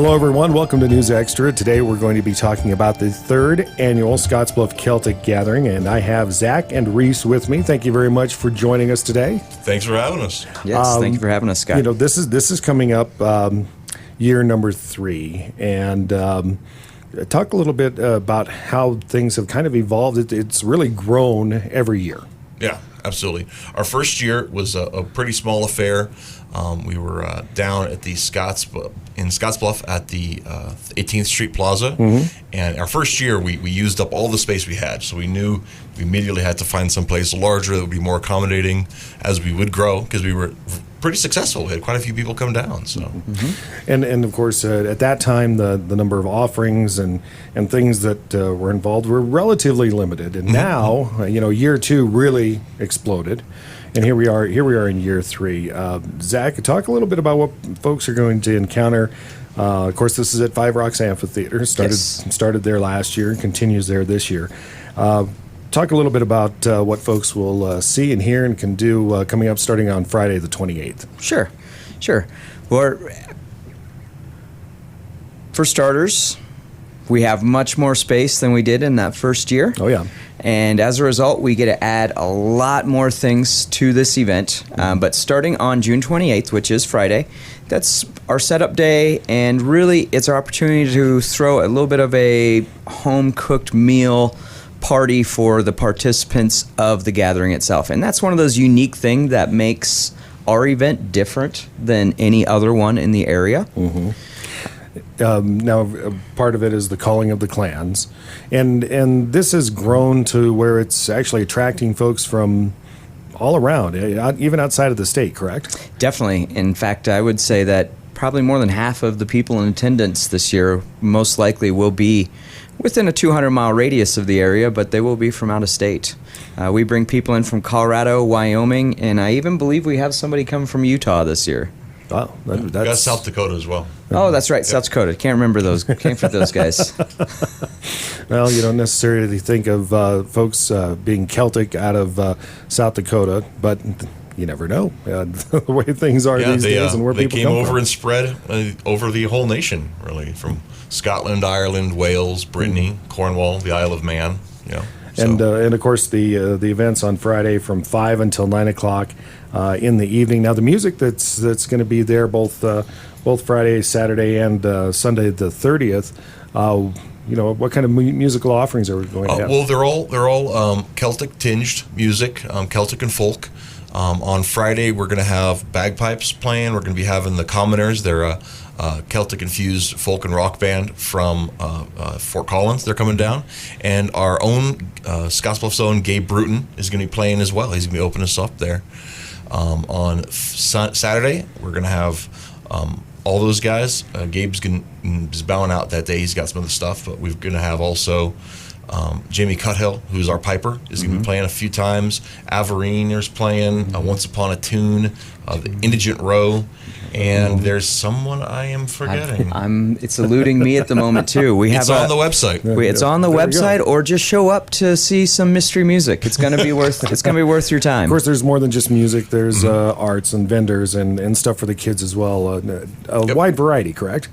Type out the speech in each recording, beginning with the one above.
Hello, everyone. Welcome to News Extra. Today, we're going to be talking about the third annual Scottsbluff Celtic Gathering, and I have Zac and Rhys with me. Thank you very much for joining us today. Thanks for having us. Yes, thank you for having us, Scott. You know, this is coming up year number 3, and talk a little bit about how things have kind of evolved. It's really grown every year. Yeah, absolutely. Our first year was a pretty small affair. We were down at the Scottsbluff at the 18th Street Plaza, and our first year we used up all the space we had, so we knew we immediately had to find someplace larger that would be more accommodating as we would grow, because we were pretty successful. We had quite a few people come down. So, and of course at that time the number of offerings and things that were involved were relatively limited, and now year 2 really exploded. And here we are in year 3. Zac, talk a little bit about what folks are going to encounter. Of course, this is at Five Rocks Amphitheater. Started there last year and continues there this year. Talk a little bit about what folks will see and hear and can do coming up starting on Friday the 28th. Sure. Well, for starters, we have much more space than we did in that first year. Oh, yeah. And as a result, we get to add a lot more things to this event. But starting on June 28th, which is Friday, that's our setup day, and really it's our opportunity to throw a little bit of a home-cooked meal party for the participants of the gathering itself. And that's one of those unique things that makes our event different than any other one in the area. Now, part of it is the calling of the clans, and this has grown to where it's actually attracting folks from all around, even outside of the state, correct? Definitely. In fact, I would say that probably more than half of the people in attendance this year most likely will be within a 200-mile radius of the area, but they will be from out of state. We bring people in from Colorado, Wyoming, and I even believe we have somebody come from Utah this year. Wow, we got South Dakota as well. Oh, that's right, South Dakota. Can't remember those. Can't fit those guys. Well, you don't necessarily think of folks being Celtic out of South Dakota, but you never know the way things are these days and where people come from. They came over and spread over the whole nation, really, from Scotland, Ireland, Wales, Brittany, Cornwall, the Isle of Man. And of course the events on Friday from 5 until 9 o'clock in the evening. Now the music that's going to be there both Friday, Saturday, and Sunday the 30th. What kind of musical offerings are we going to have? Well, they're all Celtic tinged music, Celtic and folk. On Friday we're going to have bagpipes playing. We're going to be having the Commoners. They're a Celtic infused folk and rock band from Fort Collins. They're coming down, and our own Scottsbluff's own Gabe Bruton is going to be playing as well. He's going to be opening us up there. On Saturday we're going to have all those guys. Gabe's is bowing out that day. He's got some other stuff, but we're going to have also Jamie Cuthill, who's our piper, is going to be playing a few times. Averine is playing Once Upon a Tune, the Indigent Row, and there's someone I am forgetting. It's eluding me at the moment too. It's on the website. It's on the website, or just show up to see some mystery music. It's going to be worth. It's going to be worth your time. Of course, there's more than just music. There's arts and vendors and stuff for the kids as well. A wide variety, correct?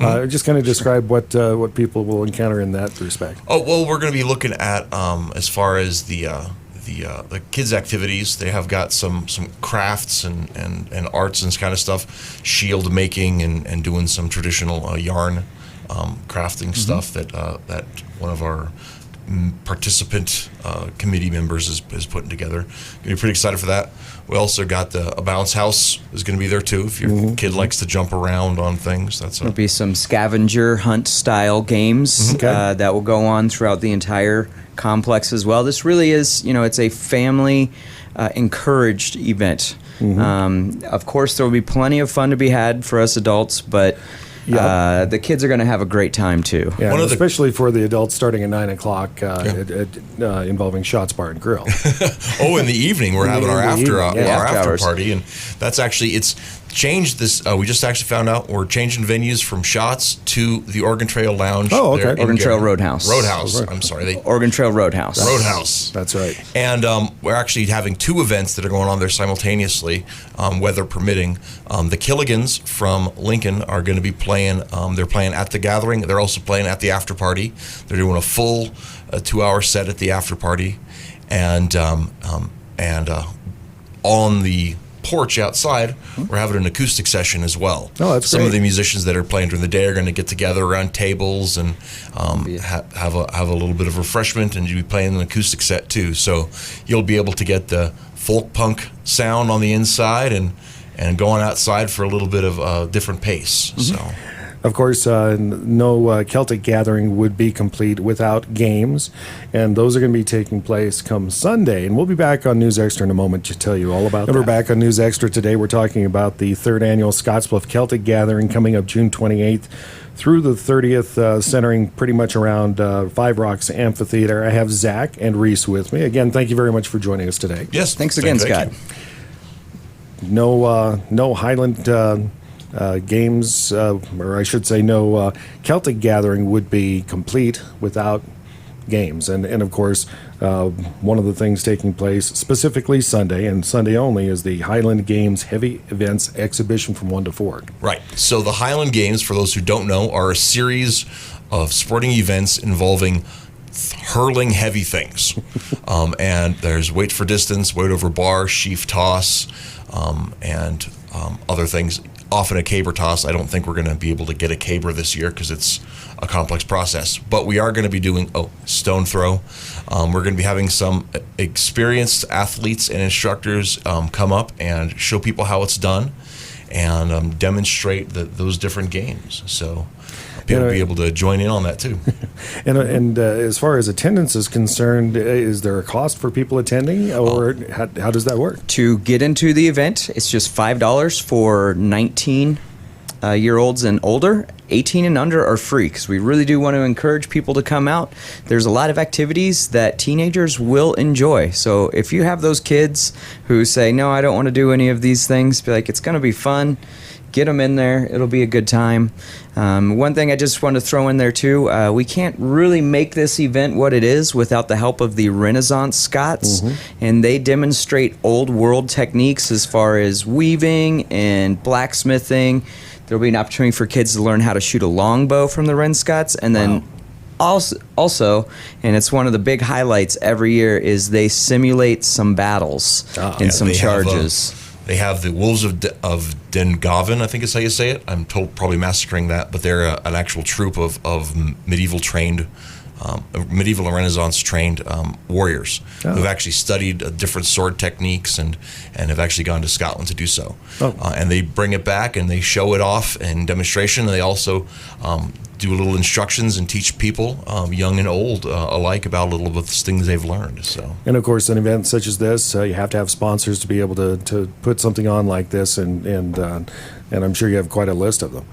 Just kind of describe what people will encounter in that respect. Oh, well, we're going to be looking at as far as the kids' activities. They have got some crafts and arts and kind of stuff, shield making and doing some traditional yarn crafting stuff that one of our participant committee members is putting together. Going to be pretty excited for that. We also got a bounce house is going to be there too. If your kid likes to jump around on things, there'll be some scavenger hunt style games that will go on throughout the entire complex as well. This really is, it's a family encouraged event. Of course, there will be plenty of fun to be had for us adults, but the kids are going to have a great time too. Yeah, especially for the adults starting at 9 o'clock involving Shots Bar and Grill. In the evening we're having our after party, and that's actually it's changed this. We just actually found out we're changing venues from Shots to the Oregon Trail Lounge. Oh, okay. Oregon Trail Roadhouse. I'm sorry. Oregon Trail Roadhouse. Roadhouse. That's right. And we're actually having 2 events that are going on there simultaneously, weather permitting. The Killigans from Lincoln are going to be playing playing. They're playing at the gathering. They're also playing at the after party. They're doing a full 2-hour set at the after party, and on the porch outside, we're having an acoustic session as well. Oh, that's Some great. of the musicians that are playing during the day are going to get together around tables and have a little bit of refreshment, and you'll be playing an acoustic set too. So you'll be able to get the folk punk sound on the inside and going outside for a little bit of a different pace. So. Of course, no Celtic gathering would be complete without games, and those are going to be taking place come Sunday. And we'll be back on News Extra in a moment to tell you all about that. We're back on News Extra today. We're talking about the 3rd annual Scottsbluff Celtic Gathering coming up June 28th through the 30th, centering pretty much around Five Rocks Amphitheater. I have Zac and Rhys with me. Again, thank you very much for joining us today. Yes. Thanks again, Scott. No Highland games, or I should say no Celtic gathering would be complete without games. And of course, one of the things taking place specifically Sunday, and Sunday only, is the Highland Games Heavy Events Exhibition from 1 to 4. Right. So the Highland Games, for those who don't know, are a series of sporting events involving hurling heavy things. And there's weight for distance, weight over bar, sheaf toss, and other things. Often a caber toss. I don't think we're going to be able to get a caber this year because it's a complex process. But we are going to be doing stone throw. We're going to be having some experienced athletes and instructors come up and show people how it's done and demonstrate those different games. So people will be able to join in on that too. And as far as attendance is concerned, is there a cost for people attending, or how does that work? To get into the event, it's just $5 for 19-year-olds and older. 18 and under are free, because we really do want to encourage people to come out. There's a lot of activities that teenagers will enjoy. So if you have those kids who say, no, I don't want to do any of these things, be like, it's going to be fun. Get them in there. It'll be a good time. One thing I just want to throw in there too, we can't really make this event what it is without the help of the Renaissance Scots, and they demonstrate old world techniques as far as weaving and blacksmithing. There'll be an opportunity for kids to learn how to shoot a longbow from the Ren Scots, and then also, and it's one of the big highlights every year, is they simulate some battles and some charges. They have the Wolves of Dungarvan, I think is how you say it. I'm probably massacring that, but they're an actual troop of medieval trained, medieval and Renaissance trained warriors who've actually studied different sword techniques and have actually gone to Scotland to do so. And they bring it back and they show it off in demonstration. And they also do little instructions and teach people, young and old alike, about a little bit of the things they've learned. So, and of course, an event such as this, you have to have sponsors to be able to put something on like this, and I'm sure you have quite a list of them.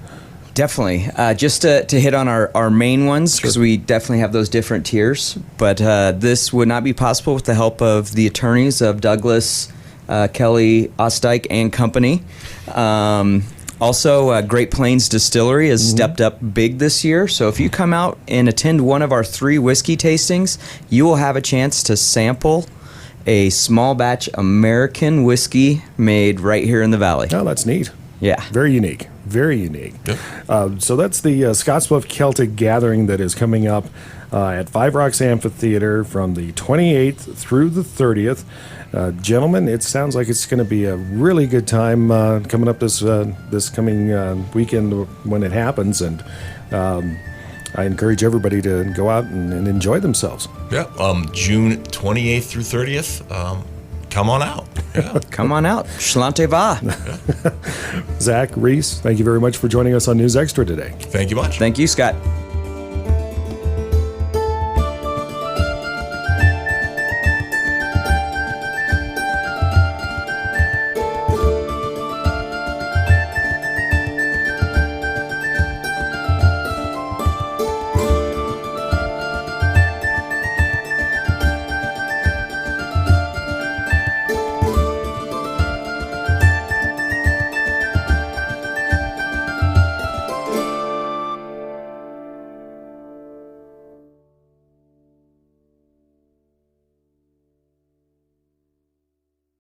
Definitely. Just to hit on our main ones, because we definitely have those different tiers, but this would not be possible with the help of the attorneys of Douglas, Kelly, Ostijk and Company. Also, Great Plains Distillery has stepped up big this year. So if you come out and attend one of our 3 whiskey tastings, you will have a chance to sample a small batch American whiskey made right here in the valley. Oh, that's neat. Yeah. Very unique. Very unique. Yep. So that's the Scottsbluff Celtic Gathering that is coming up at Five Rocks Amphitheater from the 28th through the 30th. Gentlemen, it sounds like it's going to be a really good time coming up this coming weekend when it happens, and I encourage everybody to go out and enjoy themselves. Yeah, June 28th through 30th. Come on out. Yeah. Come on out. Schlante va. Zac, Rhys, thank you very much for joining us on News Extra today. Thank you much. Thank you, Scott.